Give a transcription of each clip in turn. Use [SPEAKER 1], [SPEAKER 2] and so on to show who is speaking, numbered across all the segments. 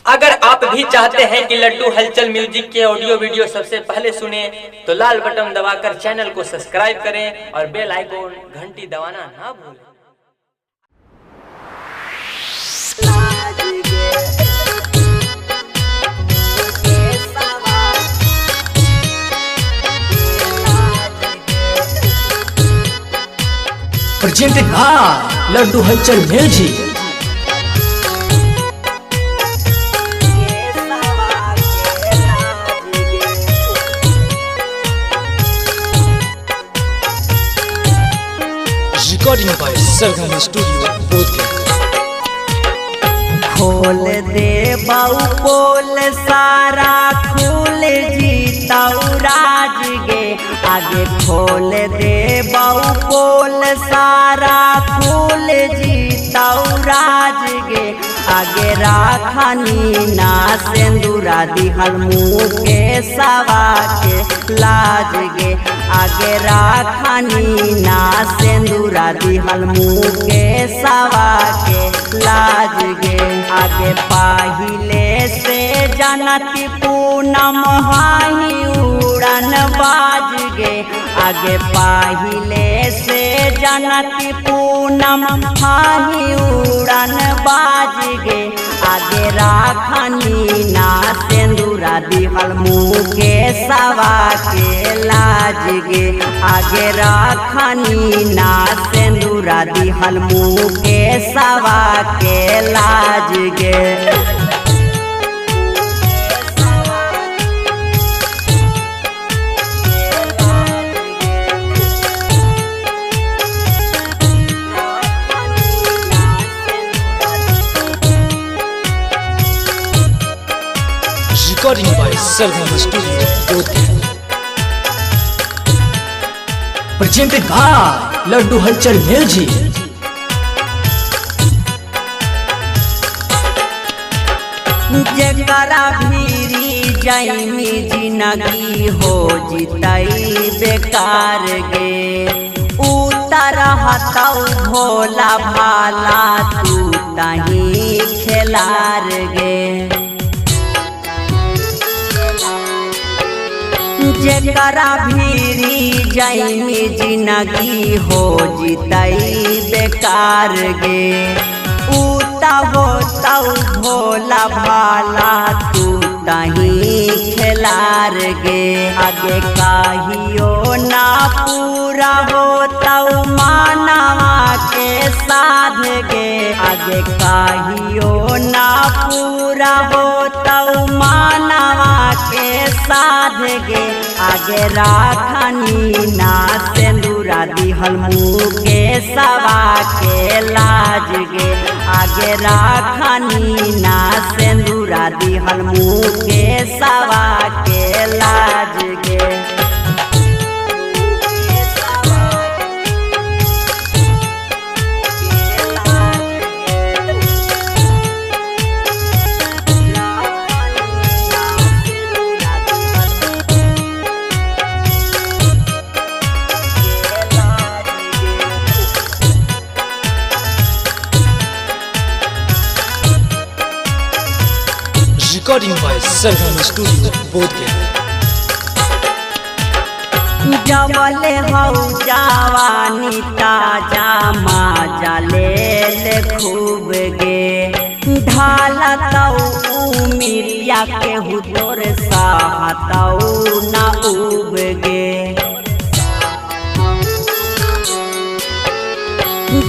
[SPEAKER 1] अगर आप भी चाहते हैं कि लड्डू हलचल म्यूजिक के ऑडियो वीडियो सबसे पहले सुने तो लाल बटन दबाकर चैनल को सब्सक्राइब करें और बेल आइकॉन घंटी दबाना ना भूलें।
[SPEAKER 2] presented by Laddu Halchal music. Recording by Sargam studio Bodhgaya.
[SPEAKER 3] खोल दे बाऊ पोल सारा खोल जीताऊ राज गे आगे खोल दे बाऊ पोल सारा खोल जीताऊ राज गे आगे राखानी ना सिंदूरा दिहल मुँह के सवा के लाज गे आगे राखानी ना सिंदूरा दिहल मुँह के सवा के लाज गे आगे पाहिले से जनती पूनम हाही उड़न बाज गे आगे पाहिले से जनती पूनम हाही उड़न बाज गे आगे राखनी ना सिंदूरा दिहल मुँह के सवा के लाज गे आगे राखनी ना सिंदूरा दिहल मुँह के सवा के लाज गे।
[SPEAKER 2] Recording by Sargam studio Bodhgaya. presented by Laddu Halchal music.
[SPEAKER 3] जकरा भीरी जाइमी जिंदगी हो जितई बेकार गे उतर हतौ भोला भाला तू तही खेलार गे जकरा भीरी जाइमी जिंदगी हो जितई बेकार गे हो तौ भोला भाला तू तही खेलार गे आगे कहियो ना पूरा हो तौ मानवा के साध गे आगे कहियो ना पूरा हो तौ मानवा के साध गे आगे राखनी ना सिंदूरा दिहल मुँह के सवा के लाज गे आगे राखनी ना सिंदूरा दिहल मुँह के सवा के लाज गे।
[SPEAKER 2] Recording by Sargam studio Bodhgaya.
[SPEAKER 3] जबले हौ जवानी ताजा माजा ले खूब गे ढालतौ उमिरिया के हुदोर सहतौ ना उब गे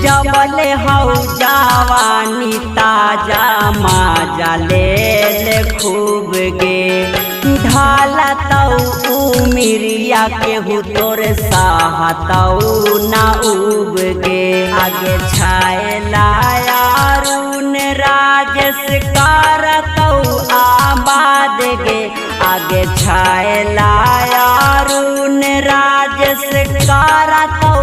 [SPEAKER 3] जबले हौ जवानी ताजा माजा ले खूब गे ढालतौ उमिरिया के हुदोर सहतौ ना उब गे आगे छायला अरुण राजेश करतौ आबाद गे आगे छायला अरुण राजेश करतौ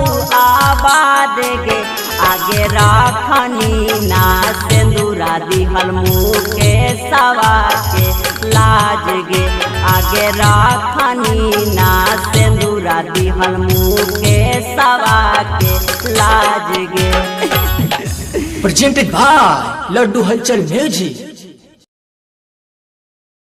[SPEAKER 3] आबाद गे आगे राखनी ना सिंदूरा दिहल मुँह के सवा के लाज गे आगे राखनी ना सिंदूरा दिहल मुँह के सवा के लाज गे।
[SPEAKER 2] presented by Laddu Halchal music.